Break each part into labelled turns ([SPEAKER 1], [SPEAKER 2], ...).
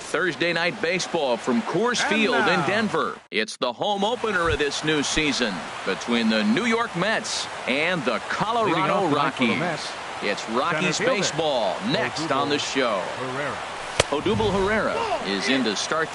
[SPEAKER 1] Thursday night baseball from Coors Field in Denver. It's the home opener of this new season between the New York Mets and the Colorado Rockies. It's Rockies baseball next on the show. Odubel Herrera is in to start.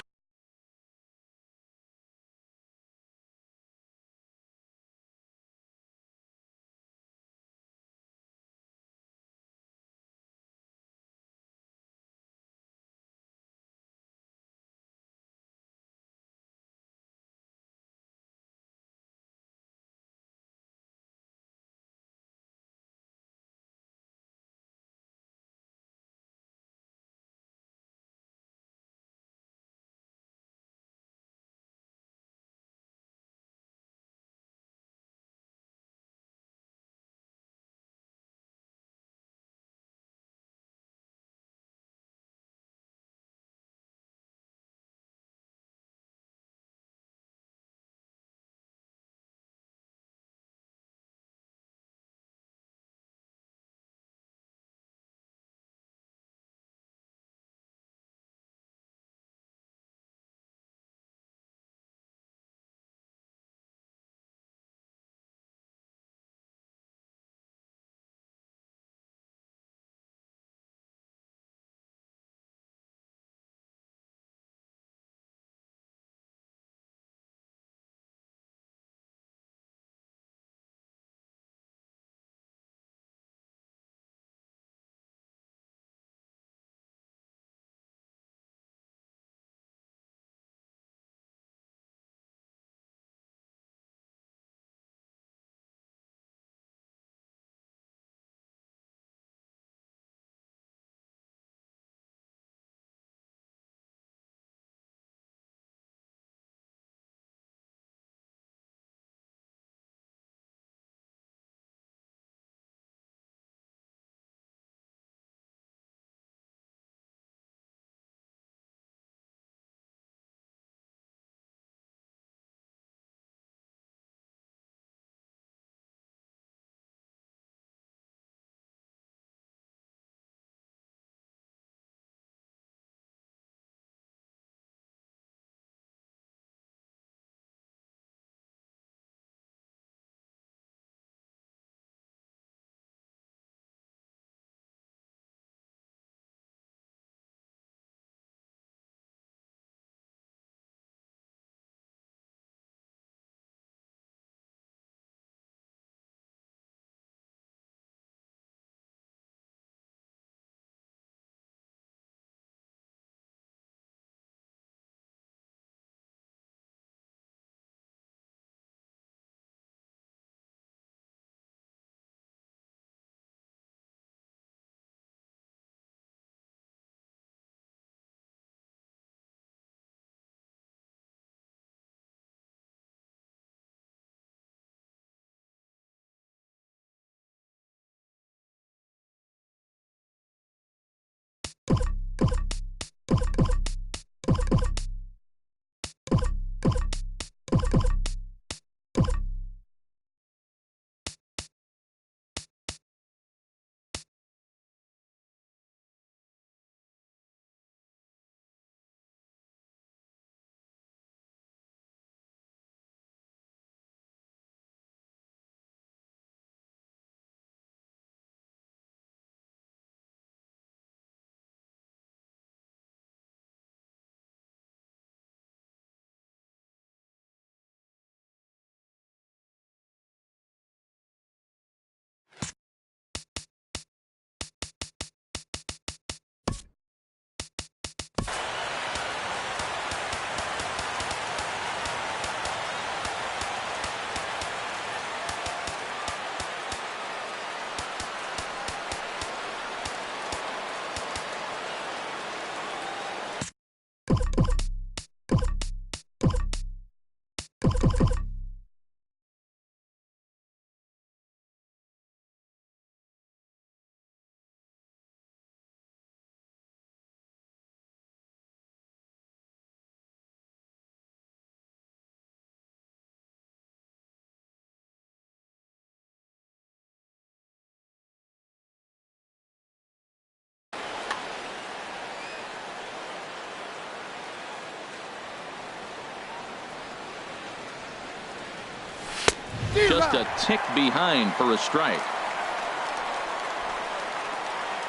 [SPEAKER 1] just a tick behind for a strike.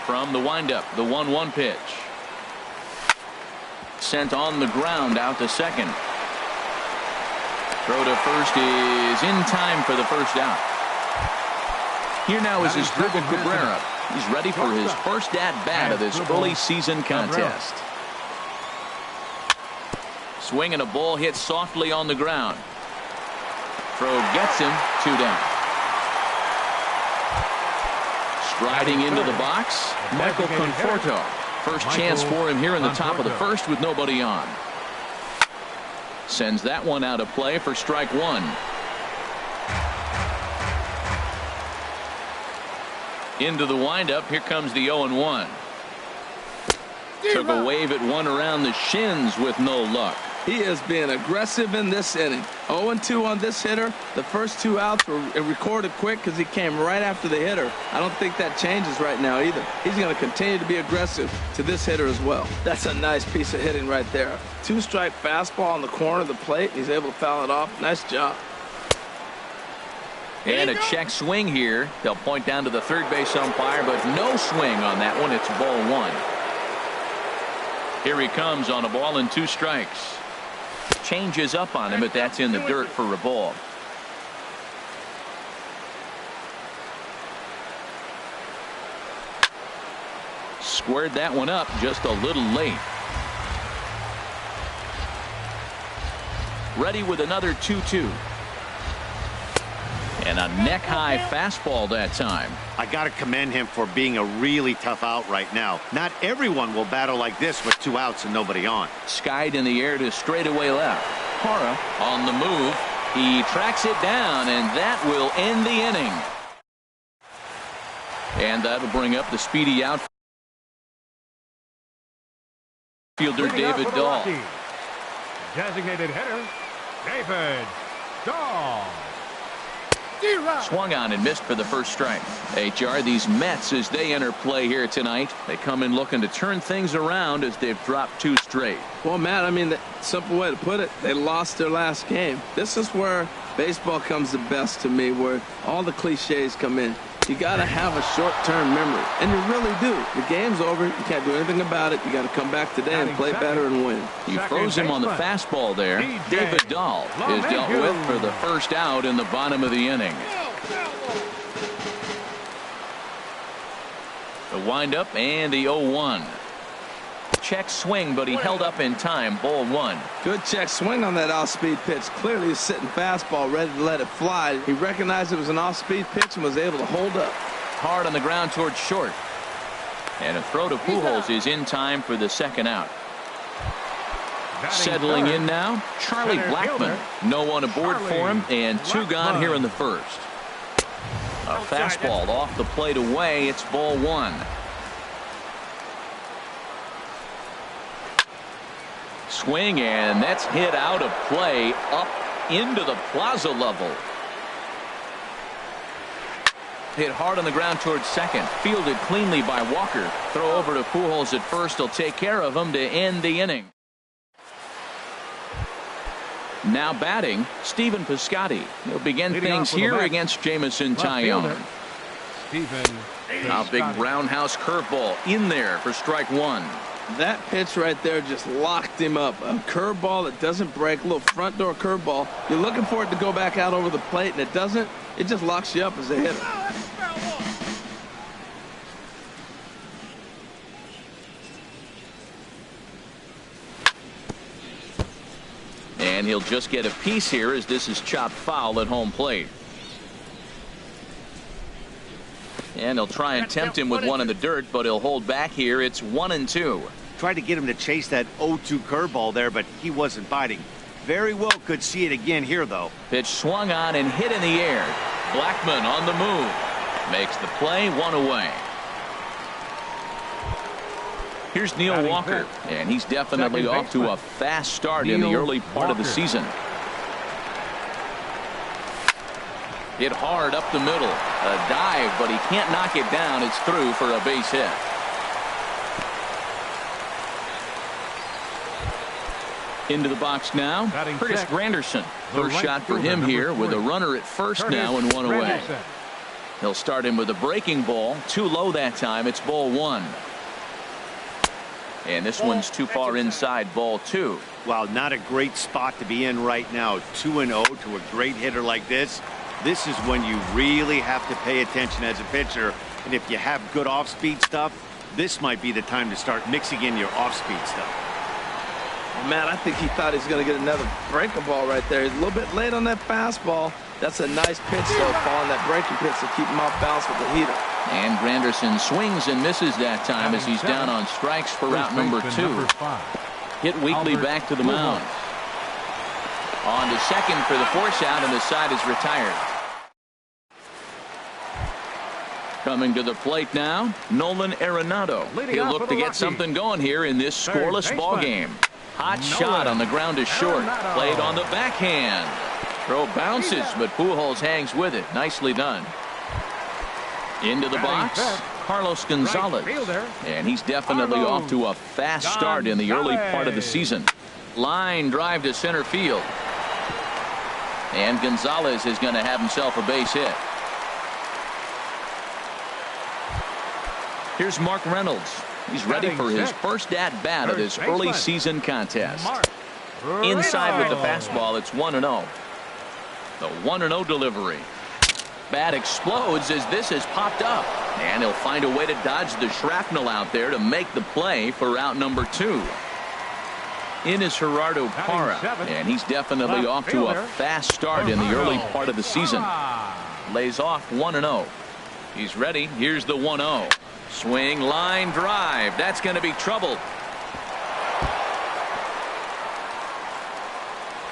[SPEAKER 1] From the windup, the 1-1 pitch. Sent on the ground out to second. Throw to first is in time for the first out. Here now is his dribble Cabrera. He's ready for his first at-bat of this early season contest. Swing and a ball hit softly on the ground. Throw gets him, 2 down. Striding into the box, Michael Conforto. First chance for him here in the top of the first with nobody on. Sends that one out of play for strike 1. Into the windup. Here comes the 0-1. Took a wave at one around the shins with no luck.
[SPEAKER 2] He is being aggressive in this inning. 0-2 on this hitter. The first 2 outs were recorded quick because he came right after the hitter. I don't think that changes right now either. He's going to continue to be aggressive to this hitter as well. That's a nice piece of hitting right there. 2-strike fastball on the corner of the plate. He's able to foul it off. Nice job.
[SPEAKER 1] And a check swing here. They'll point down to the third base umpire, but no swing on that one. It's ball 1. Here he comes on a ball and 2 strikes. Changes up on him, but that's in the dirt for a ball. Squared that one up just a little late. Ready with another 2-2. And a neck-high fastball that time.
[SPEAKER 3] I got to commend him for being a really tough out right now. Not everyone will battle like this with 2 outs and nobody on.
[SPEAKER 1] Skied in the air to straightaway left. Hara on the move. He tracks it down, and that will end the inning. And that'll bring up the speedy outfielder David Dahl.
[SPEAKER 4] Designated hitter, David Dahl.
[SPEAKER 1] Swung on and missed for the first strike. HR, these Mets, as they enter play here tonight, they come in looking to turn things around as they've dropped 2 straight.
[SPEAKER 2] Well, Matt, I mean, the simple way to put it, they lost their last game. This is where baseball comes the best to me, where all the cliches come in. You got to have a short-term memory, and you really do. The game's over. You can't do anything about it. You got to come back today and play better and win.
[SPEAKER 1] You froze him on the fastball there. David Dahl is dealt with for the first out in the bottom of the inning. The windup and the 0-1. Check swing, but he held up in time. Ball 1.
[SPEAKER 2] Good check swing on that off-speed pitch. Clearly a sitting fastball ready to let it fly. He recognized it was an off-speed pitch and was able to hold up.
[SPEAKER 1] Hard on the ground towards short. And a throw to Pujols is in time for the second out. Settling in now, Charlie Blackmon. No one aboard for him, and 2 gone here in the first. A fastball off the plate away. It's ball 1. Swing, and that's hit out of play up into the plaza level. Hit hard on the ground towards second. Fielded cleanly by Walker. Throw over to Pujols at first. He'll take care of him to end the inning. Now batting, Stephen Piscotty. He'll begin things here against Jamison Tyone. A big roundhouse curveball in there for strike 1.
[SPEAKER 2] That pitch right there just locked him up. A curveball that doesn't break, a little front door curveball. You're looking for it to go back out over the plate, and it doesn't. It just locks you up as a hitter.
[SPEAKER 1] And he'll just get a piece here as this is chopped foul at home plate. And he'll try and tempt him with one in the dirt, but he'll hold back here. It's 1-2.
[SPEAKER 3] Tried to get him to chase that 0-2 curveball there, but he wasn't biting. Very well could see it again here, though.
[SPEAKER 1] Pitch swung on and hit in the air. Blackmon on the move. Makes the play, 1 away. Here's Neil Walker, and he's definitely off to a fast start in the early part of the season. Hit hard up the middle. A dive, but he can't knock it down. It's through for a base hit. Into the box now,
[SPEAKER 4] Batting
[SPEAKER 1] Curtis
[SPEAKER 4] check.
[SPEAKER 1] Granderson.
[SPEAKER 4] The
[SPEAKER 1] First
[SPEAKER 4] right
[SPEAKER 1] shot for
[SPEAKER 4] fielder,
[SPEAKER 1] him
[SPEAKER 4] number
[SPEAKER 1] here with a
[SPEAKER 4] 40.
[SPEAKER 1] runner at first
[SPEAKER 4] Curtis
[SPEAKER 1] now and one away.
[SPEAKER 4] Granderson.
[SPEAKER 1] He'll start him with a breaking ball. Too low that time. It's ball one. And this one's too far inside, ball two.
[SPEAKER 3] Wow, not a great spot to be in right now. 2-0 to a great hitter like this. This is when you really have to pay attention as a pitcher. And if you have good off-speed stuff, this might be the time to start mixing in your off-speed stuff.
[SPEAKER 2] Man, I think he thought he was going to get another breaking ball right there. He's a little bit late on that fastball. That's a nice pitch, though, following that breaking pitch to keep him off balance with the heater.
[SPEAKER 1] And Granderson swings and misses that time as he's down on strikes for route number two. Hit weekly back to the mound. On to second for the force out, and the side is retired. Coming to the plate now, Nolan Arenado. He'll look to get something going here in this scoreless ball game. Hot shot on the ground is short. Played on the backhand. Throw bounces, but Pujols hangs with it. Nicely done. Into the box, Carlos Gonzalez. And he's definitely off to a fast start in the early part of the season. Line drive to center field. And Gonzalez is going to have himself a base hit. Here's Mark Reynolds. He's ready for his first at-bat of this early season contest. Inside with the fastball, it's 1-0. The 1-0 delivery. Bat explodes as this has popped up. And he'll find a way to dodge the shrapnel out there to make the play for out number two. In is Gerardo Parra. And he's definitely off to a fast start in the early part of the season. Lays off 1-0. He's ready. Here's the 1-0. Swing, line drive. That's going to be trouble.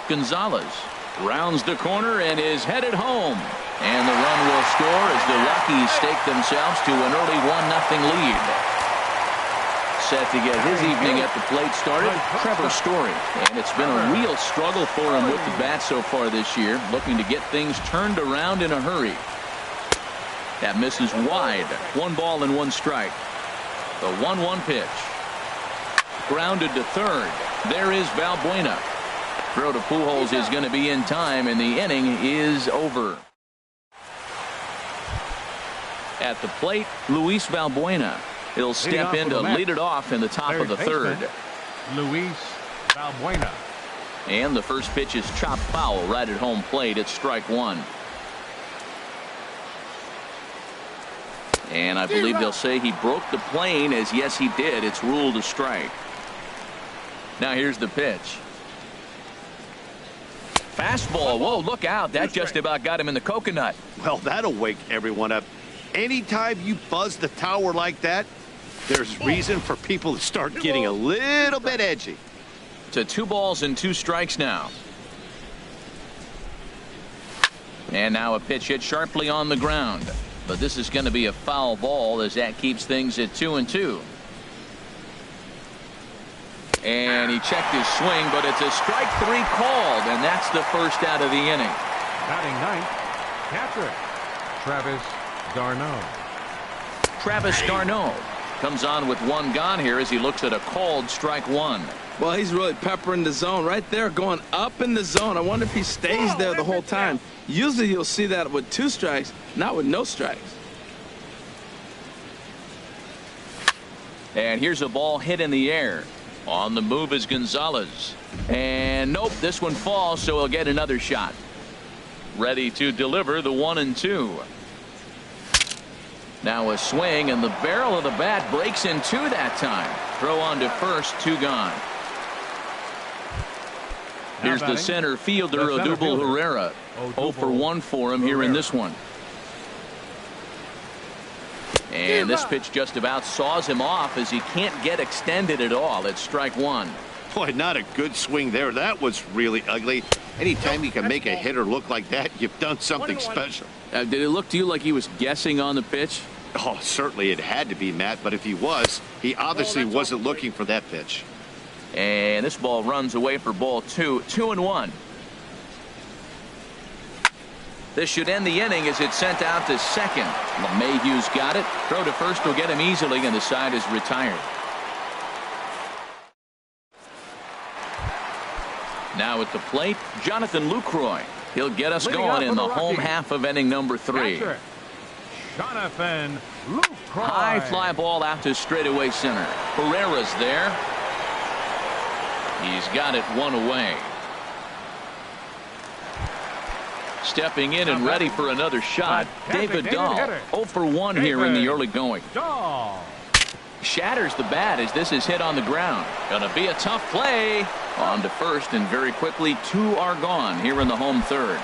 [SPEAKER 1] Gonzalez rounds the corner and is headed home. And the run will score as the Rockies stake themselves to an early 1-0 lead. Set to get his evening at the plate started, Trevor Story. And it's been a real struggle for him with the bat so far this year, looking to get things turned around in a hurry. That misses wide. 1 ball and 1 strike. The 1-1 pitch. Grounded to third. There is Valbuena. Throw to Pujols is going to be in time, and the inning is over. At the plate, Luis Valbuena. He'll step in to lead it off in the top of the third.
[SPEAKER 4] Luis Valbuena.
[SPEAKER 1] And the first pitch is chopped foul right at home plate. It's strike one. And I believe they'll say he broke the plane, as yes he did. It's ruled a strike. Now here's the pitch. Fastball. Whoa, look out. That just about got him in the coconut.
[SPEAKER 3] Well, that'll wake everyone up. Anytime you buzz the tower like that, there's reason for people to start getting a little bit edgy.
[SPEAKER 1] To 2 balls and 2 strikes now. And now a pitch hit sharply on the ground. But this is going to be a foul ball, as that keeps things at 2-2. And he checked his swing, but it's a strike 3 called, and that's the first out of the inning.
[SPEAKER 4] Batting ninth, catcher, Travis d'Arnaud.
[SPEAKER 1] Travis d'Arnaud comes on with 1 gone here as he looks at a called strike 1.
[SPEAKER 2] Well, he's really peppering the zone right there, going up in the zone. I wonder if he stays there the whole time. Usually you'll see that with 2 strikes, not with no strikes.
[SPEAKER 1] And here's a ball hit in the air. On the move is Gonzalez. And nope, this one falls, so he'll get another shot. Ready to deliver the 1-2. Now a swing, and the barrel of the bat breaks in 2 that time. Throw on to first, 2 gone. Here's the center fielder, Odubel Herrera. 0 for 1 for him here in this one. And this pitch just about saws him off as he can't get extended at all. It's strike 1.
[SPEAKER 3] Boy, not a good swing there. That was really ugly. Anytime you can make a hitter look like that, you've done something special.
[SPEAKER 1] Did it look to you like he was guessing on the pitch?
[SPEAKER 3] Oh, certainly it had to be, Matt, but if he was, he obviously wasn't looking for that pitch.
[SPEAKER 1] And this ball runs away for ball 2. 2-1. This should end the inning as it's sent out to second. LeMahieu's got it. Throw to first will get him easily, and the side is retired. Now at the plate, Jonathan Lucroy. He'll get us going in the home half of inning number 3.
[SPEAKER 4] Catcher, Jonathan Lucroy.
[SPEAKER 1] High fly ball out to straightaway center. Pereira's there. He's got it one away. Stepping in and ready for another shot, David Dahl. 0 for 1 here in the early going.
[SPEAKER 4] Dahl.
[SPEAKER 1] Shatters the bat as this is hit on the ground. Gonna be a tough play. On to first, and very quickly 2 are gone here in the home third.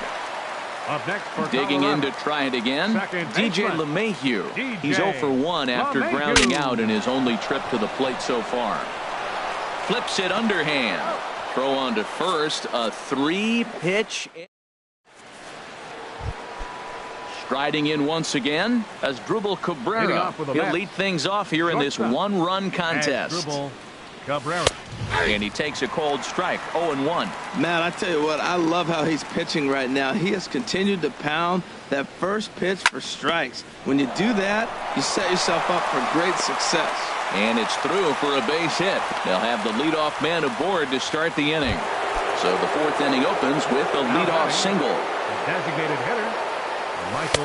[SPEAKER 4] Up next for
[SPEAKER 1] Digging
[SPEAKER 4] Colorado.
[SPEAKER 1] in to try it again, DJ LeMahieu.
[SPEAKER 4] DJ
[SPEAKER 1] He's 0 for 1 after
[SPEAKER 4] LeMahieu.
[SPEAKER 1] grounding out in his only trip to the plate so far. Flips it underhand. Throw on to first, a 3-pitch. Striding in once again as Dribble Cabrera. He'll lead things off here in this one-run contest.
[SPEAKER 4] Dribble Cabrera.
[SPEAKER 1] And he takes a cold strike, 0-1.
[SPEAKER 2] Man, I tell you what, I love how he's pitching right now. He has continued to pound that first pitch for strikes. When you do that, you set yourself up for great success.
[SPEAKER 1] And it's through for a base hit. They'll have the leadoff man aboard to start the inning. So the 4th inning opens with a leadoff single.
[SPEAKER 4] Designated hitter,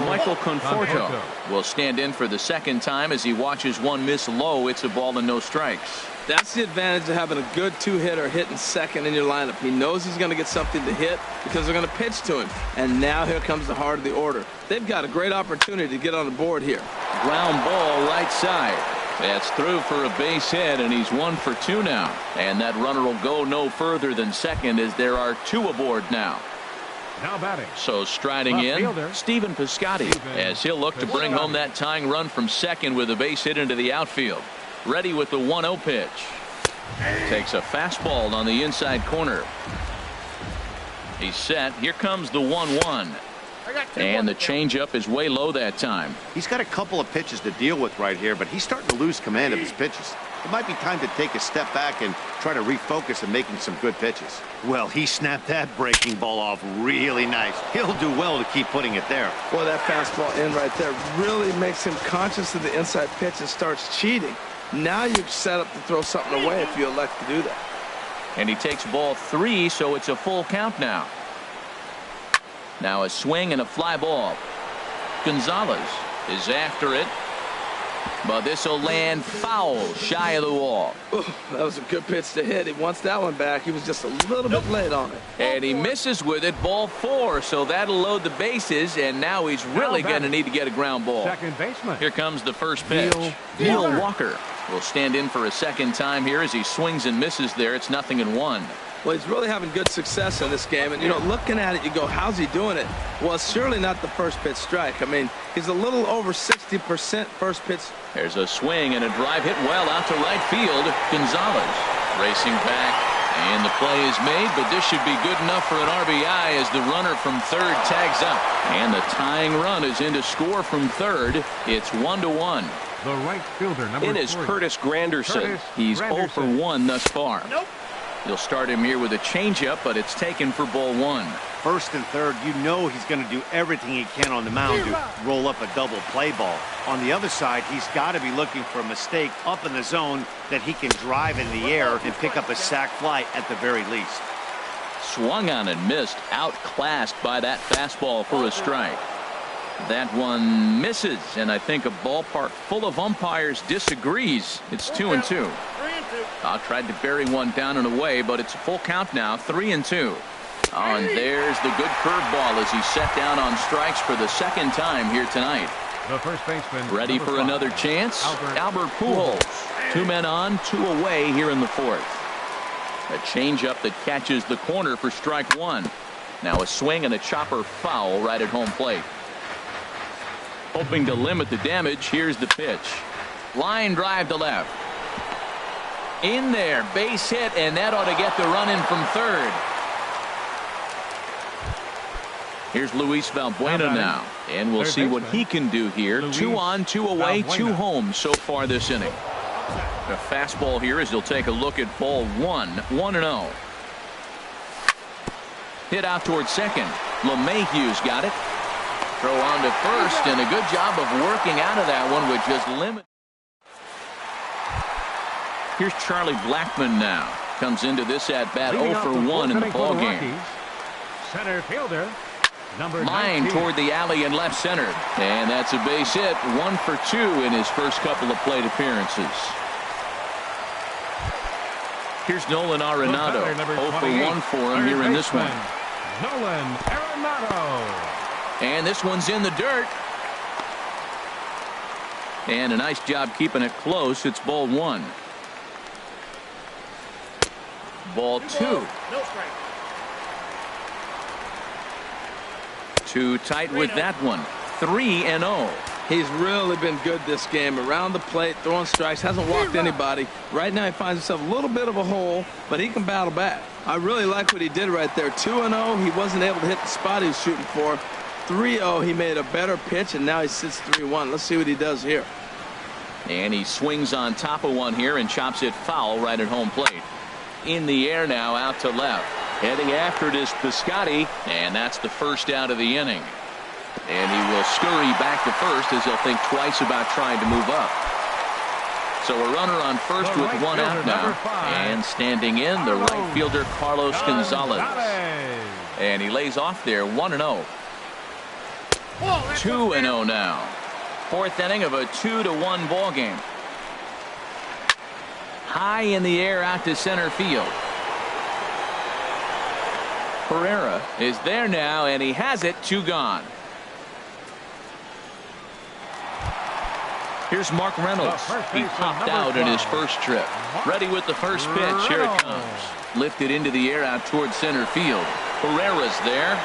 [SPEAKER 1] Michael Conforto will stand in for the second time as he watches one miss low. It's a ball and no strikes.
[SPEAKER 2] That's the advantage of having a good 2-hitter hitting second in your lineup. He knows he's going to get something to hit because they're going to pitch to him. And now here comes the heart of the order. They've got a great opportunity to get on the board here.
[SPEAKER 1] Ground ball right side. That's through for a base hit, and he's 1 for 2 now. And that runner will go no further than second as there are 2 aboard now.
[SPEAKER 4] now batting.
[SPEAKER 1] So striding in, Stephen Piscotty, as he'll look to bring home that tying run from second with a base hit into the outfield. Ready with the 1-0 pitch. Takes a fastball on the inside corner. He's set. Here comes the 1-1. And the changeup is way low that time.
[SPEAKER 3] He's got a couple of pitches to deal with right here, but he's starting to lose command of his pitches. It might be time to take a step back and try to refocus on making some good pitches. Well, he snapped that breaking ball off really nice. He'll do well to keep putting it there.
[SPEAKER 2] Boy, that fastball in right there really makes him conscious of the inside pitch and starts cheating. Now you're set up to throw something away if you elect to do that.
[SPEAKER 1] And he takes ball 3, so it's a full count now. Now a swing and a fly ball. Gonzalez is after it, but this will land foul shy of the wall.
[SPEAKER 2] Ooh, that was a good pitch to hit. He wants that one back. He was just a little bit late on it.
[SPEAKER 1] And he misses with it, ball 4, so that'll load the bases, and now he's really going to need to get a ground ball.
[SPEAKER 4] Second baseman.
[SPEAKER 1] Here comes the first pitch. Neil Walker will stand in for a second time here as he swings and misses there. It's 0-1.
[SPEAKER 2] Well, he's really having good success in this game. And, you know, looking at it, you go, how's he doing it? Well, it's surely not the first pitch strike. I mean, he's a little over 60% first pitch.
[SPEAKER 1] There's a swing and a drive hit well out to right field. Gonzalez racing back, and the play is made, but this should be good enough for an RBI as the runner from third tags up. And the tying run is in to score from third. It's 1-1.
[SPEAKER 4] The right fielder, number 3.
[SPEAKER 1] It is Curtis Granderson. He's 0 for 1 thus far. You'll start him here with a changeup, but it's taken for ball 1.
[SPEAKER 3] First and third, you know he's going to do everything he can on the mound to roll up a double play ball. On the other side, he's got to be looking for a mistake up in the zone that he can drive in the air and pick up a sac fly at the very least.
[SPEAKER 1] Swung on and missed, outclassed by that fastball for a strike. That one misses, and I think a ballpark full of umpires disagrees. It's 2-2. Tried to bury one down and away, but it's a full count now, 3-2. Oh, and there's the good curveball as he's set down on strikes for the second time here tonight.
[SPEAKER 4] The first baseman.
[SPEAKER 1] Ready for another chance? Albert Pujols. 2 men on, 2 away here in the 4th. A changeup that catches the corner for strike 1. Now a swing and a chopper foul right at home plate. Hoping to limit the damage, here's the pitch. Line drive to left. In there, base hit, and that ought to get the run in from third. Here's Luis Valbuena now, and we'll see what he can do here. 2 on, 2 away, 2 home so far this inning. A fastball here as he'll take a look at ball 1, 1-0. Hit out towards second. LeMahieu's got it. Throw on to first, and a good job of working out of that one with just limit. Here's Charlie Blackmon now. comes into this at-bat
[SPEAKER 4] Leading
[SPEAKER 1] 0 for 1 in the ball game.
[SPEAKER 4] Center fielder, number
[SPEAKER 1] Line
[SPEAKER 4] 19.
[SPEAKER 1] toward the alley and left center. And that's a base hit. 1 for 2 in his first couple of plate appearances. Here's Nolan Arenado. 0 for 1 for him here in this one.
[SPEAKER 4] Nolan Arenado.
[SPEAKER 1] And this one's in the dirt. And a nice job keeping it close. It's ball 1. Ball 2. Too tight with that one. 3-0.
[SPEAKER 2] He's really been good this game. Around the plate, throwing strikes, hasn't walked anybody. Right now he finds himself a little bit of a hole, but he can battle back. I really like what he did right there. 2-0, he wasn't able to hit the spot he was shooting for. 3-0, he made a better pitch, and now he sits 3-1. Let's see what he does here.
[SPEAKER 1] And he swings on top of one here and chops it foul right at home plate. In the air now, out to left. Heading after it is Piscotty, and that's the first out of the inning. And he will scurry back to first as he'll think twice about trying to move up. So a runner on first with one out now. And standing in, the right fielder, Carlos Gonzalez. And he lays off there, 1-0. 2-0 now. Fourth inning of a 2-1 ball game. High in the air out to center field. Pereira is there now, and he has it. 2 gone. Here's Mark Reynolds. He popped out in his first trip. Ready with the first pitch. Here it comes. Lifted into the air out towards center field. Pereira's there.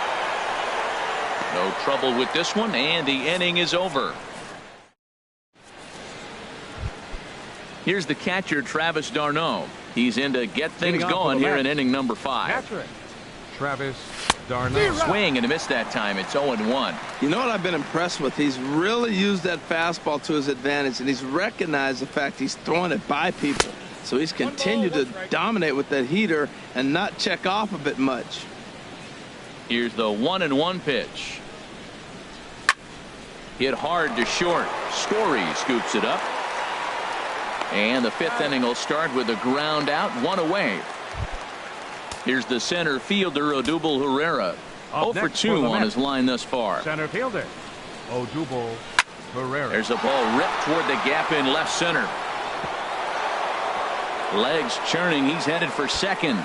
[SPEAKER 1] No trouble with this one, and the inning is over. Here's the catcher, Travis d'Arnaud. He's in to get things going here in inning number 5.
[SPEAKER 4] Travis d'Arnaud.
[SPEAKER 1] Swing and a miss that time. It's 0-1.
[SPEAKER 2] You know what I've been impressed with? He's really used that fastball to his advantage, and he's recognized the fact he's throwing it by people. So he's continued to dominate with that heater and not check off a bit much.
[SPEAKER 1] Here's the 1-1 pitch. Hit hard to short. Story scoops it up. And the 5th inning will start with a ground out, 1 away. Here's the center fielder, Odubel Herrera. 0 for 2 on his line thus far.
[SPEAKER 4] Center fielder, Odubel Herrera.
[SPEAKER 1] There's a ball ripped toward the gap in left center. Legs churning. He's headed for second.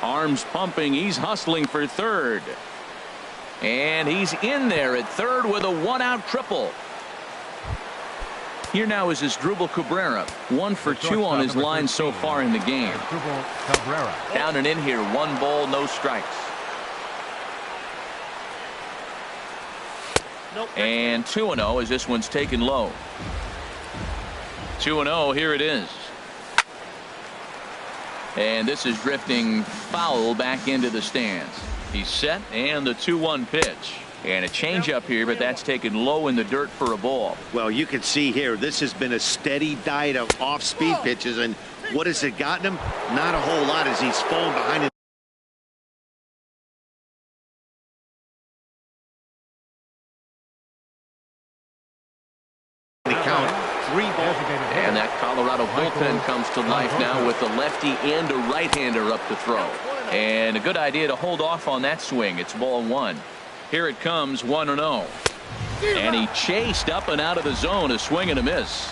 [SPEAKER 1] Arms pumping. He's hustling for third. And he's in there at third with a 1-out triple. Here now is Asdrubal Cabrera. 1 for 2 on his line so far in the game. Down and in here. 1 ball, no strikes. And 2-0 as this one's taken low. 2-0. Here it is. And this is drifting foul back into the stands. He's set, and the 2-1 pitch. And a changeup here, but that's taken low in the dirt for a ball.
[SPEAKER 3] Well, you can see here, this has been a steady diet of off-speed pitches, and what has it gotten him? Not a whole lot as he's fallen behind the count. 3 balls.
[SPEAKER 1] And that Colorado bullpen comes to life now with a lefty and a right-hander up to throw. And a good idea to hold off on that swing. It's ball 1. Here it comes, 1-0. And he chased up and out of the zone, a swing and a miss.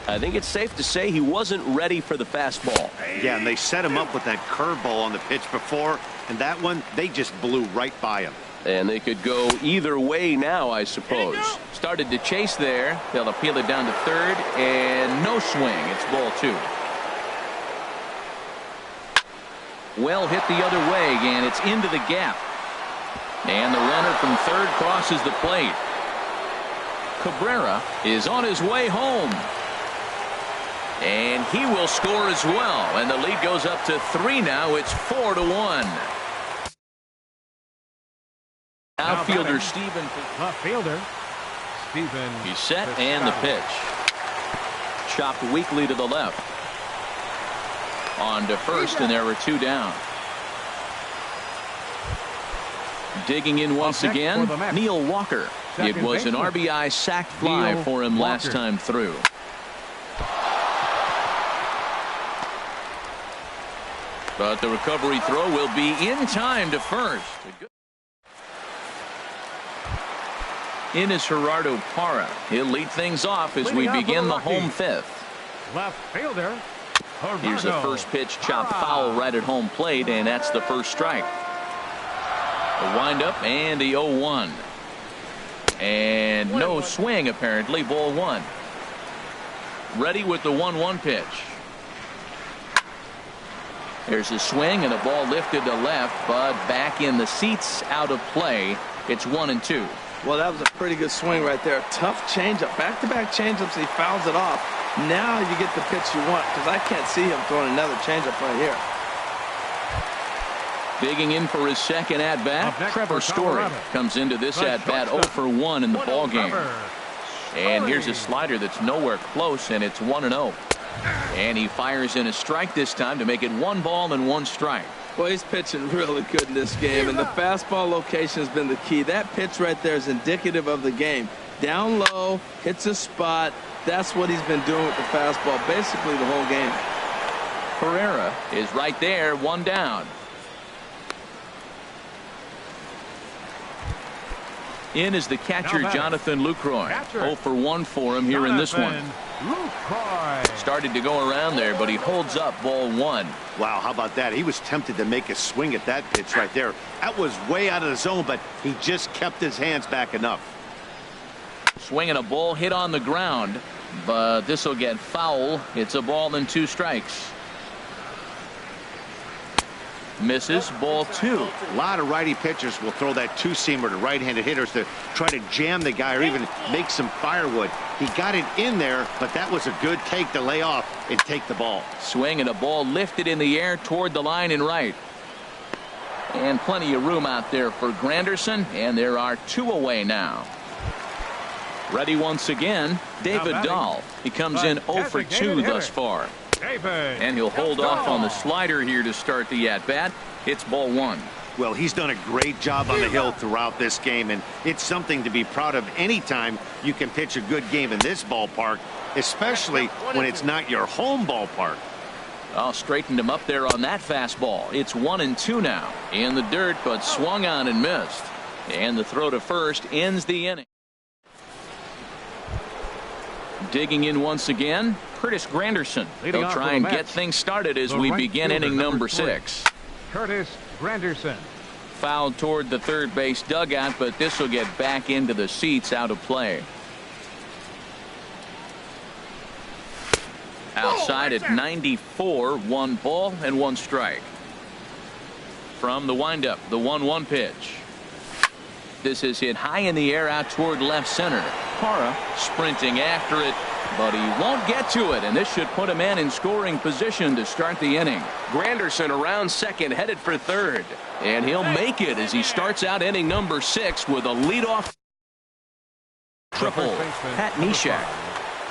[SPEAKER 1] I think it's safe to say he wasn't ready for the fastball.
[SPEAKER 3] Yeah, and they set him up with that curveball on the pitch before, and that one, they just blew right by him.
[SPEAKER 1] And they could go either way now, I suppose. Started to chase there. They'll appeal it down to third, and no swing. It's ball 2. Well hit the other way, and it's into the gap. And the runner from third crosses the plate. Cabrera is on his way home. And he will score as well. And the lead goes up to 3 now. It's 4-1. Outfielder Steven.
[SPEAKER 4] Outfielder Steven.
[SPEAKER 1] He's set and the pitch. Chopped weakly to the left. On to first, and there were 2 down. Digging in once again, Neil Walker. It was an RBI sac fly for him last time through. But the recovery throw will be in time to first. In is Gerardo Parra. He'll lead things off as we begin the home fifth.
[SPEAKER 4] Left fielder.
[SPEAKER 1] Here's the first pitch, chopped foul right at home plate, and that's the first strike. A windup and the 0-1. And no swing, apparently. Ball one. Ready with the 1-1 pitch. There's a swing and a ball lifted to left, but back in the seats, out of play. It's 1-2.
[SPEAKER 2] Well, that was a pretty good swing right there. Tough changeup. Back-to-back changeups. He fouls it off. Now you get the pitch you want, because I can't see him throwing another changeup right here.
[SPEAKER 1] Digging in for his second at-bat, Trevor Story comes into this at-bat 0 for 1 in the ballgame. And here's a slider that's nowhere close, and it's 1-0. And he fires in a strike this time to make it 1 ball and 1 strike.
[SPEAKER 2] Well, he's pitching really good in this game, and the fastball location has been the key. That pitch right there is indicative of the game. Down low, hits a spot. That's what he's been doing with the fastball basically the whole game.
[SPEAKER 1] Pereira is right there, 1 down. In is the catcher, Jonathan Lucroy. 0 for 1 for him here in this one. Started to go around there, but he holds up ball 1.
[SPEAKER 3] Wow, how about that? He was tempted to make a swing at that pitch right there. That was way out of the zone, but he just kept his hands back enough.
[SPEAKER 1] Swinging a ball hit on the ground, but this will get foul. It's a ball and 2 strikes. Misses, ball 2.
[SPEAKER 3] A lot of righty pitchers will throw that two-seamer to right-handed hitters to try to jam the guy or even make some firewood. He got it in there, but that was a good take to lay off and take the ball.
[SPEAKER 1] Swing and a ball lifted in the air toward the line and right. And plenty of room out there for Granderson, and there are 2 away now. Ready once again, David Dahl. He comes in 0 for 2 thus far. And he'll hold off on the slider here to start the at-bat. It's ball 1.
[SPEAKER 3] Well, he's done a great job on the hill throughout this game, and it's something to be proud of anytime you can pitch a good game in this ballpark, especially when it's not your home ballpark.
[SPEAKER 1] I'll straighten him up there on that fastball. It's 1-2 now. In the dirt, but swung on and missed. And the throw to first ends the inning. Digging in once again, Curtis Granderson. They'll try and get things started as we begin inning number 6.
[SPEAKER 4] Curtis Granderson.
[SPEAKER 1] Fouled toward the third base dugout, but this will get back into the seats, out of play. Outside at 94, 1 ball and 1 strike. From the windup, the 1-1 pitch. This is hit high in the air out toward left center. Parra sprinting after it, but he won't get to it, and this should put a man in scoring position to start the inning. Granderson around second, headed for third, and he'll make it as he starts out inning number 6 with a leadoff triple. Pat Neshek.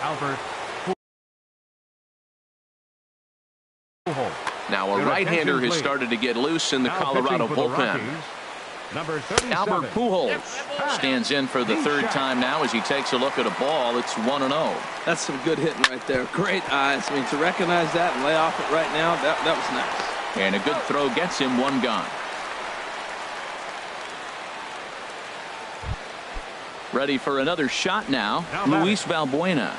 [SPEAKER 4] Albert.
[SPEAKER 1] Now a right-hander has started to get loose in the Colorado bullpen. Albert Pujols stands in for the 3rd time now as he takes a look at a ball. It's 1-0.
[SPEAKER 2] That's some good hitting right there. Great eyes. I mean, to recognize that and lay off it right now, that was nice.
[SPEAKER 1] And a good throw gets him 1 gone. Ready for another shot now. Luis Valbuena.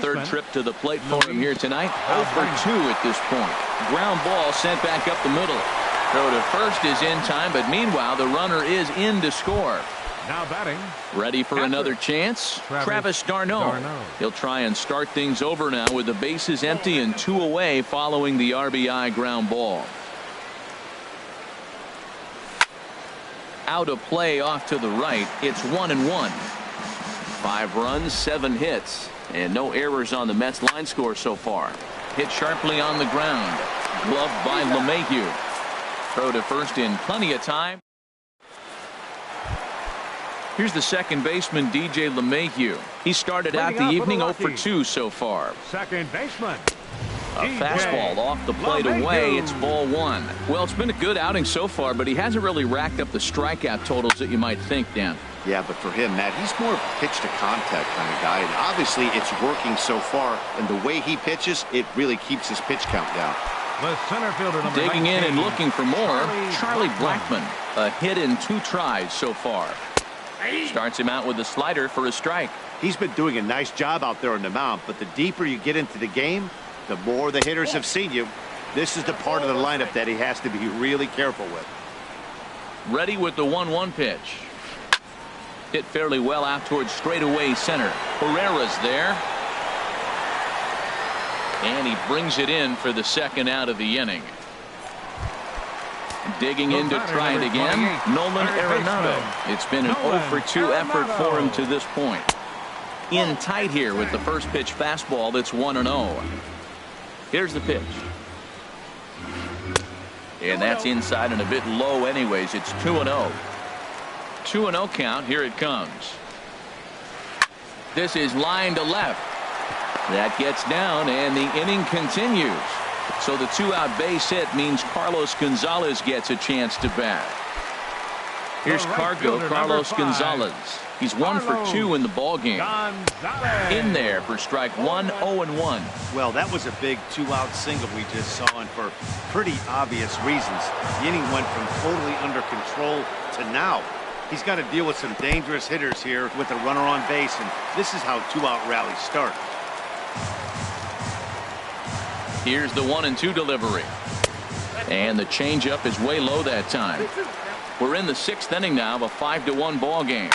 [SPEAKER 1] Third trip to the plate for him here tonight. 0 for 2 at this point. Ground ball sent back up the middle. Throw to first is in time, but meanwhile the runner is in to score.
[SPEAKER 4] Now batting.
[SPEAKER 1] Ready for another chance. Travis d'Arnaud. He'll try and start things over now with the bases empty and 2 away following the RBI ground ball. Out of play off to the right. It's 1-1. 5 runs, 7 hits, and no errors on the Mets line score so far. Hit sharply on the ground. Gloved by LeMahieu. Throw to first in plenty of time. Here's the second baseman, DJ LeMahieu. He started out the evening 0 for 2 so far.
[SPEAKER 4] Second baseman.
[SPEAKER 1] A fastball off the plate away. It's ball 1. Well, it's been a good outing so far, but he hasn't really racked up the strikeout totals that you might think, Dan.
[SPEAKER 3] Yeah, but for him, Matt, he's more of a pitch to contact kind of guy. And obviously, it's working so far. And the way he pitches, it really keeps his pitch count down.
[SPEAKER 4] The center fielder, number
[SPEAKER 1] Digging in
[SPEAKER 4] 19,
[SPEAKER 1] and looking for more, Charlie
[SPEAKER 4] Blackmon.
[SPEAKER 1] Blackmon. A hit in 2 tries so far. Starts him out with a slider for a strike.
[SPEAKER 3] He's been doing a nice job out there on the mound, but the deeper you get into the game, the more the hitters have seen you. This is the part of the lineup that he has to be really careful with.
[SPEAKER 1] Ready with the 1-1 pitch. Hit fairly well out towards straightaway center. Herrera's there. And he brings it in for the second out of the inning. Digging in to try it again, Nolan Arenado. It's been an 0-for-2 effort for him to this point. In tight here with the first pitch fastball that's 1-0. Here's the pitch. And that's inside and a bit low anyways. It's 2-0. 2-0 count. Here it comes. This is line to left. That gets down and the inning continues. So the 2-out base hit means Carlos Gonzalez gets a chance to bat. Here's Cargo, Carlos Gonzalez. He's 1 for 2 in the ball game. In there for strike 1, 0-1.
[SPEAKER 3] Well, that was a big 2-out single we just saw, and for pretty obvious reasons. The inning went from totally under control to now. He's got to deal with some dangerous hitters here with a runner on base, and this is how 2-out rallies start.
[SPEAKER 1] Here's the 1-2 delivery. And the changeup is way low that time. We're in the 6th inning now of a 5-1 ball game.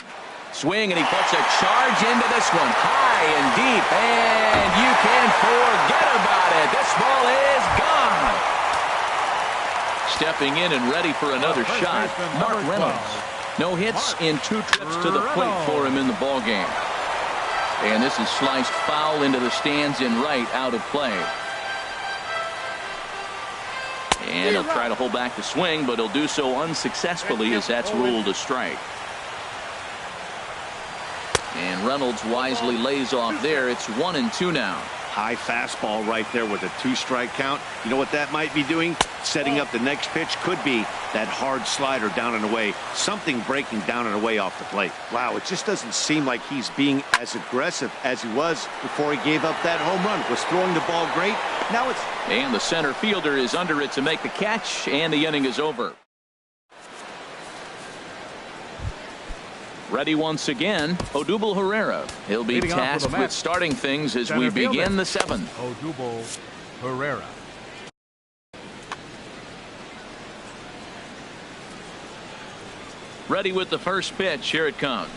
[SPEAKER 1] Swing, and he puts a charge into this one. High and deep, and you can forget about it. This ball is gone. Stepping in and ready for another shot, Mark Reynolds. No hits in 2 trips to the plate for him in the ball game. And this is sliced foul into the stands in right, out of play. And he'll try to hold back the swing, but he'll do so unsuccessfully as that's ruled a strike. And Reynolds wisely lays off there. It's 1-2 now.
[SPEAKER 3] High fastball right there with a 2-strike count. You know what that might be doing? Setting up the next pitch. Could be that hard slider down and away. Something breaking down and away off the plate. Wow, it just doesn't seem like he's being as aggressive as he was before he gave up that home run. Was throwing the ball great. Now it's...
[SPEAKER 1] And the center fielder is under it to make the catch, and the inning is over. Ready once again, Odubel Herrera. He'll be tasked with starting things as we begin the 7th.
[SPEAKER 4] Odubel Herrera.
[SPEAKER 1] Ready with the first pitch. Here it comes.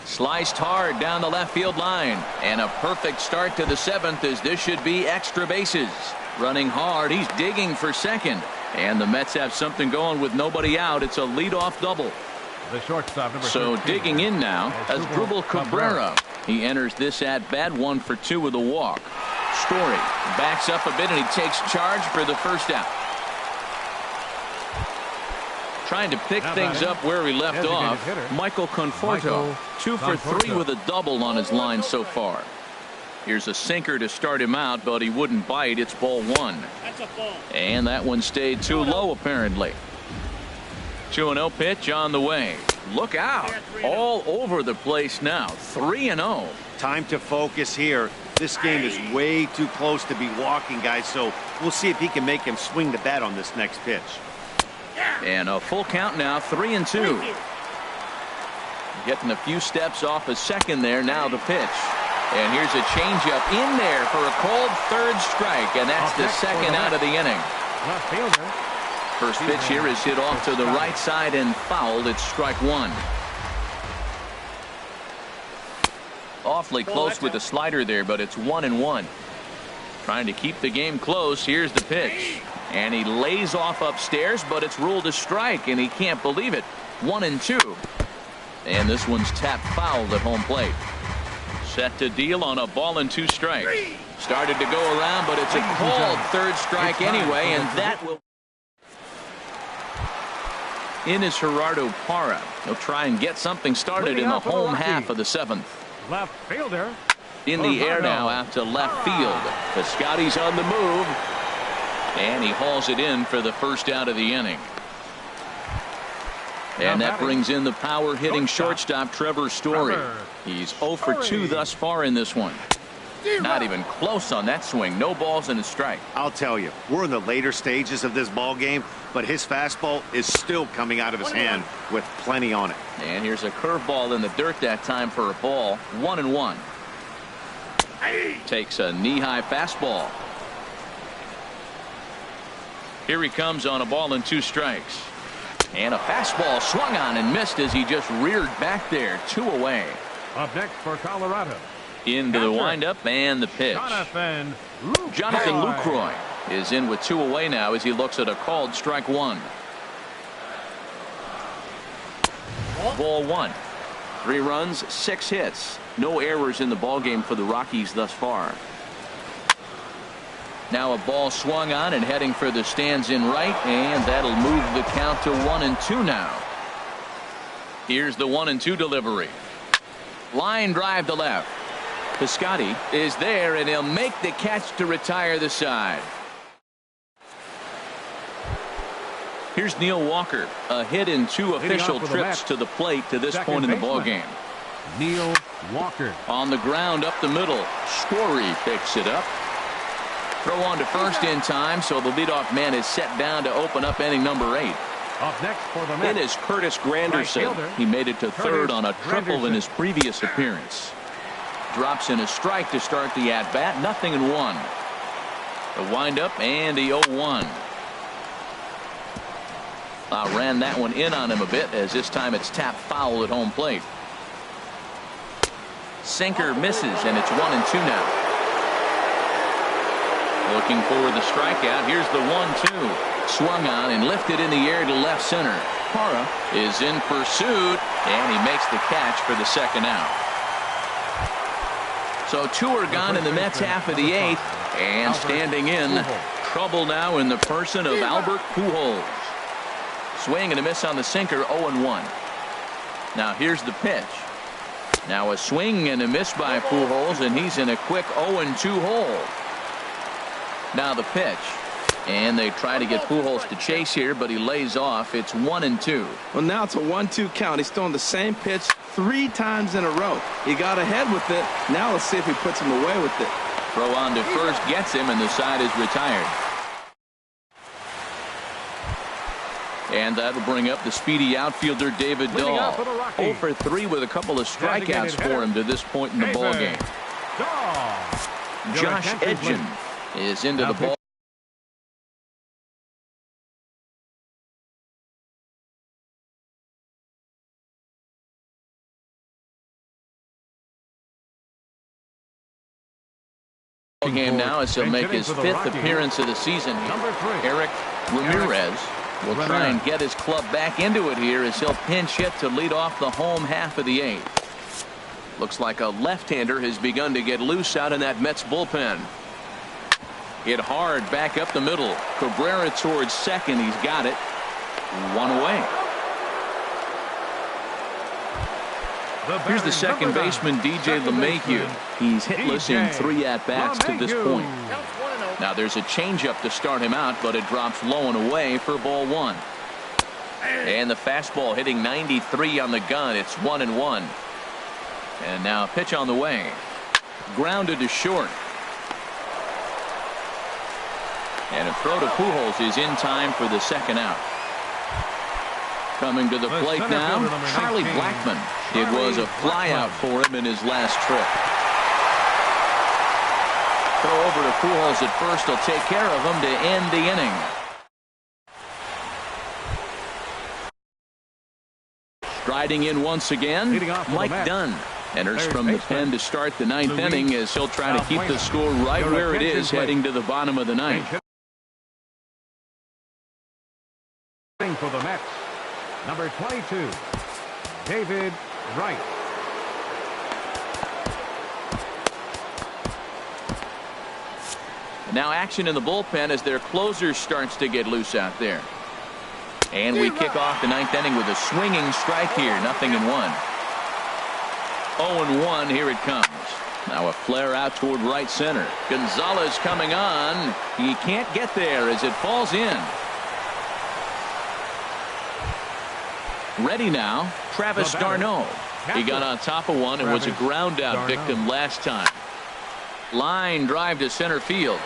[SPEAKER 1] Sliced hard down the left field line. And a perfect start to the 7th as this should be extra bases. Running hard. He's digging for second. And the Mets have something going with nobody out. It's a leadoff double.
[SPEAKER 4] The shortstop, number 13,
[SPEAKER 1] digging in now as Asdrubal Cabrera. He enters this at bat 1 for 2 with a walk. Story backs up a bit and he takes charge for the first out. Trying to pick things up where he left off. Michael Conforto, 2 for 3 with a double on his line so far. Here's a sinker to start him out, but he wouldn't bite. It's ball 1. And that one stayed too low apparently. 2-0 pitch on the way. Look out. All over the place now. 3-0.
[SPEAKER 3] Time to focus here. This game is way too close to be walking, guys, so we'll see if he can make him swing the bat on this next pitch.
[SPEAKER 1] And a full count now, 3-2. Getting a few steps off a second there. Now the pitch. And here's a changeup in there for a called 3rd strike, and that's the second out of the inning.
[SPEAKER 4] Left fielder.
[SPEAKER 1] First pitch here is hit off to the right side and fouled. It's strike 1. Awfully close with the slider there, but it's 1-1. Trying to keep the game close. Here's the pitch. And he lays off upstairs, but it's ruled a strike, and he can't believe it. 1-2. And this one's tapped fouled at home plate. Set to deal on a ball and 2 strikes. Started to go around, but it's a called 3rd strike anyway, and that will... In is Gerardo Parra. He'll try and get something started in the home half of the 7th.
[SPEAKER 4] Left fielder.
[SPEAKER 1] In the air now out to left field. Piscotty's on the move. And he hauls it in for the first out of the inning. And that brings in the power hitting shortstop Trevor Story. He's 0 for 2 thus far in this one. Not even close on that swing. No balls and a strike.
[SPEAKER 3] I'll tell you, we're in the later stages of this ball game, but his fastball is still coming out of his hand with plenty on it.
[SPEAKER 1] And here's a curveball in the dirt that time for a ball. 1-1. Takes a knee-high fastball. Here he comes on a ball and 2 strikes. And a fastball swung on and missed as he just reared back there. 2 away.
[SPEAKER 4] Up next for Colorado.
[SPEAKER 1] Into the windup and the pitch. Jonathan Lucroy is in with 2 away now as he looks at a called strike 1. Ball 1. 3 runs, 6 hits. No errors in the ballgame for the Rockies thus far. Now a ball swung on and heading for the stands in right, and that'll move the count to 1-2 now. Here's the 1-2 delivery. Line drive to left. Piscotty is there, and he'll make the catch to retire the side. Here's Neil Walker, a hit in 2 official trips to the plate to this point in the ballgame.
[SPEAKER 4] Neil Walker.
[SPEAKER 1] On the ground up the middle. Story picks it up. Throw on to first in time, so the leadoff man is set down to open up inning number 8.
[SPEAKER 4] Up next for the Mets.
[SPEAKER 1] It is Curtis Granderson. He made it to third on a triple in his previous appearance. Drops in a strike to start the at-bat. 0-1. The windup and the 0-1. Ran that one in on him a bit, as this time it's tapped foul at home plate. Sinker misses, and it's 1-2 now. Looking for the strikeout. Here's the 1-2. Swung on and lifted in the air to left center. Parra is in pursuit, and he makes the catch for the second out. So 2 are gone in the Mets half of the 8th, and standing in, trouble now in the person of Albert Pujols. Swing and a miss on the sinker. 0-1. Now here's the pitch. Now a swing and a miss by Pujols, and he's in a quick 0-2 hole. Now the pitch, and they try to get Pujols to chase here, but he lays off. It's 1-2.
[SPEAKER 2] Well, now it's a 1-2 count. He's throwing the same pitch 3 times in a row. He got ahead with it. Now let's see if he puts him away with it.
[SPEAKER 1] Throw on to first gets him, and the side is retired. And that'll bring up the speedy outfielder David Dahl. 0 for 3 with a couple of strikeouts for him to this point in the ballgame. Josh Edgen is into the ball. Game now as he'll make his 5th appearance of the season. Eric Ramirez will try and get his club back into it here as he'll pinch hit to lead off the home half of the 8th. Looks like a left-hander has begun to get loose out in that Mets bullpen. Hit hard back up the middle. Cabrera towards second. He's got it. 1 away. Here's the second baseman, DJ LeMahieu. He's hitless in 3 at-bats to this point. Now there's a changeup to start him out, but it drops low and away for ball 1. And the fastball hitting 93 on the gun. It's 1-1. And now a pitch on the way. Grounded to short. And a throw to Pujols is in time for the second out. Coming to the plate now, Charlie Blackmon. It was a flyout for him in his last trip. Throw over to Pujols at first will take care of him to end the inning. Striding in once again, Mike Dunn enters from the pen to start the 9th inning as he'll try to keep the score right where it is heading to the bottom of the 9th.
[SPEAKER 4] For the Mets, number 22, David Wright.
[SPEAKER 1] Now action in the bullpen as their closer starts to get loose out there. And we kick off the 9th inning with a swinging strike here. 0-1. 0-1. Here it comes. Now a flare out toward right center. Gonzalez coming on. He can't get there as it falls in. Ready now, Travis d'Arnaud. He got on top of one and was a ground out victim last time. Line drive to center field.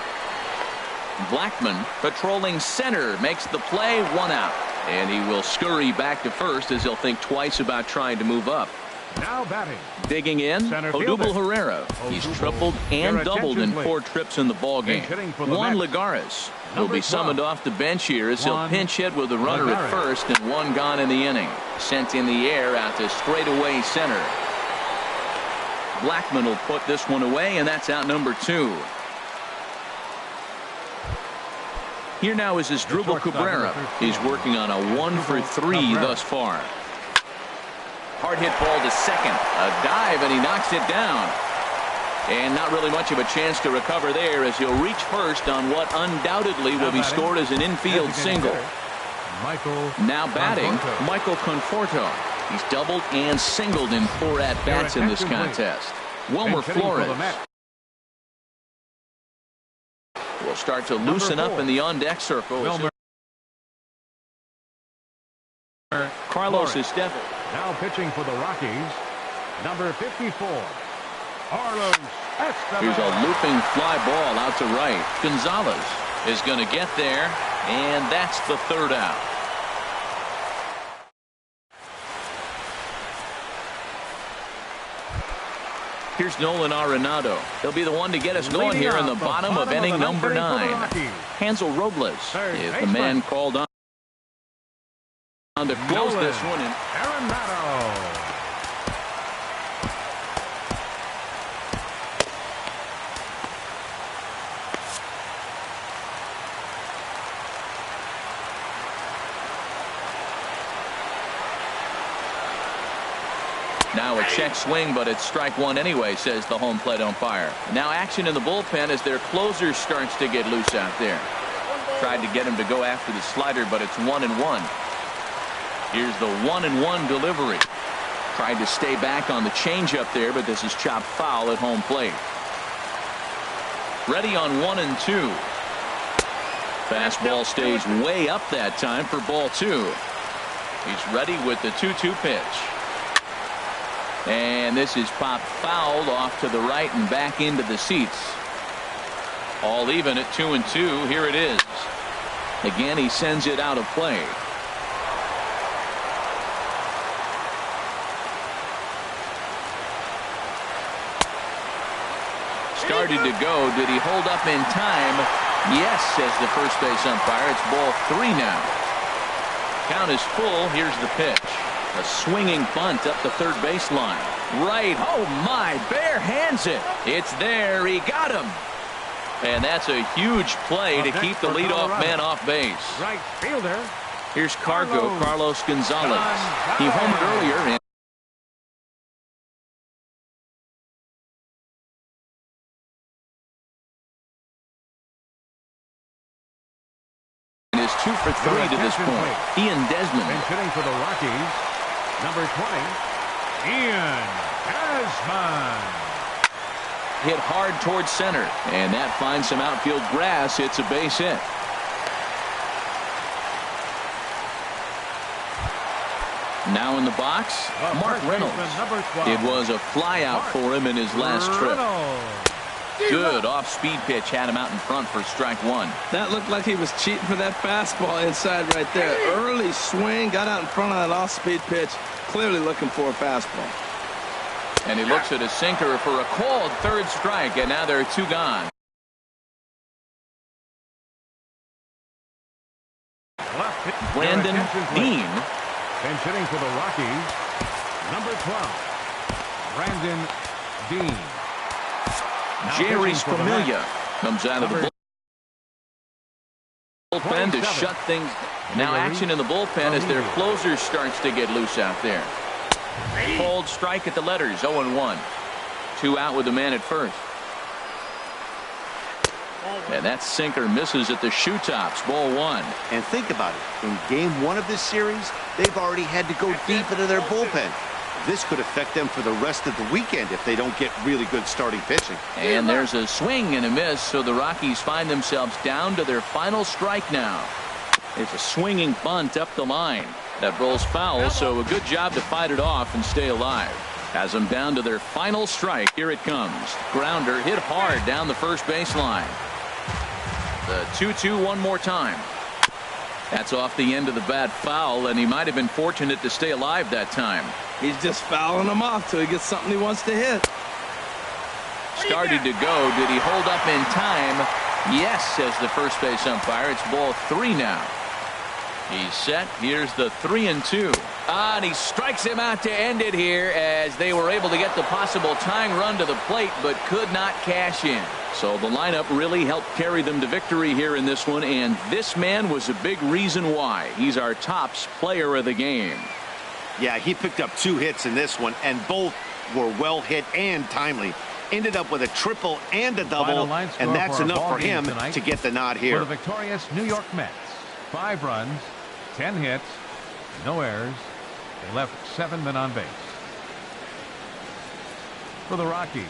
[SPEAKER 1] Blackman patrolling center makes the play, 1 out. And he will scurry back to first as he'll think twice about trying to move up.
[SPEAKER 4] Now batting.
[SPEAKER 1] Digging in, Odubel Herrera. He's tripled and doubled in 4 trips in the ballgame. Juan Lagares will be summoned off the bench here as he'll pinch hit with the runner at first and 1 gone in the inning. Sent in the air out to straightaway center. Blackman will put this one away, and that's out number 2. Here now is Asdrubal Cabrera. He's working on a 1-for-3 thus far. Hard hit ball to second. A dive, and he knocks it down. And not really much of a chance to recover there as he'll reach first on what undoubtedly will be scored as an infield single. Now batting, Michael Conforto. He's doubled and singled in 4 at-bats in this contest. Wilmer Flores will start to loosen up in the on-deck circles. Carlos Estevez.
[SPEAKER 4] Now pitching for the Rockies, number 54, Carlos Estevez.
[SPEAKER 1] Here's a looping fly ball out to right. Gonzalez is going to get there, and that's the 3rd out. Here's Nolan Arenado. He'll be the one to get us going here in the bottom of inning number 9. Hansel Robles is the man called on to close this one in.
[SPEAKER 4] Arenado.
[SPEAKER 1] Now a check swing, but it's strike 1 anyway, says the home plate umpire. Now action in the bullpen as their closer starts to get loose out there. Tried to get him to go after the slider, but it's 1-1. Here's the 1-1 delivery. Tried to stay back on the changeup there, but this is chopped foul at home plate. Ready on 1-2. Fastball stays way up that time for ball 2. He's ready with the 2-2 pitch. And this is popped fouled off to the right and back into the seats. All even at 2-2. Here it is. Again, he sends it out of play. Started to go. Did he hold up in time? Yes, says the first base umpire. It's ball 3 now. Count is full. Here's the pitch. A swinging bunt up the third baseline. Right. Oh, my. Bare hands it. It's there. He got him. And that's a huge play to keep the leadoff man off base.
[SPEAKER 4] Right fielder.
[SPEAKER 1] Here's Carlos Gonzalez. He homered earlier. And is 2 for 3 to this point. Ian Desmond.
[SPEAKER 4] And hitting for the Rockies, number 20, Ian Desmond.
[SPEAKER 1] Hit hard towards center, and that finds some outfield grass. It's a base hit. Now in the box, Mark Reynolds. It was a fly out for him in his last trip. Good off-speed pitch had him out in front for strike 1.
[SPEAKER 2] That looked like he was cheating for that fastball inside right there. Early swing, got out in front of that off-speed pitch. Clearly looking for a fastball.
[SPEAKER 1] And he looks at a sinker for a called 3rd strike, and now there are 2 gone. Brandon Dean.
[SPEAKER 4] And hitting for the Rockies, number 12, Brandon Dean.
[SPEAKER 1] Jerry Familia comes out of the bullpen to shut things. Now action in the bullpen as their closer starts to get loose out there. Cold strike at the letters, 0-1. 2 out with the man at first. And that sinker misses at the shoe tops, ball 1.
[SPEAKER 3] And think about it. In game 1 of this series, they've already had to go deep into their bullpen. This could affect them for the rest of the weekend if they don't get really good starting pitching.
[SPEAKER 1] And there's a swing and a miss, so the Rockies find themselves down to their final strike now. It's a swinging bunt up the line. That rolls foul, so a good job to fight it off and stay alive. Has them down to their final strike. Here it comes. Grounder hit hard down the first baseline. The 2-2 one more time. That's off the end of the bat foul, and he might have been fortunate to stay alive that time.
[SPEAKER 2] He's just fouling him off till he gets something he wants to hit.
[SPEAKER 1] Started to go. Did he hold up in time? Yes, says the first base umpire. It's ball 3 now. He's set. Here's the 3-2. And he strikes him out to end it here, as they were able to get the possible tying run to the plate but could not cash in. So the lineup really helped carry them to victory here in this one, and this man was a big reason why. He's our tops player of the game.
[SPEAKER 3] Yeah, he picked up 2 hits in this one, and both were well hit and timely. Ended up with a triple and a double, and that's enough for him to get the nod here.
[SPEAKER 4] For the victorious New York Mets, 5 runs, 10 hits, no errors. They left 7 men on base. For the Rockies,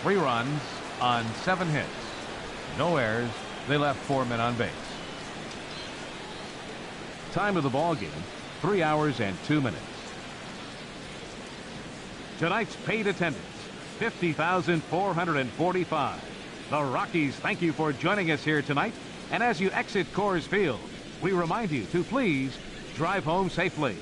[SPEAKER 4] 3 runs on 7 hits, no errors. They left 4 men on base. Time of the ball game, 3 hours and 2 minutes. Tonight's paid attendance, 50,445. The Rockies thank you for joining us here tonight. And as you exit Coors Field, we remind you to please drive home safely.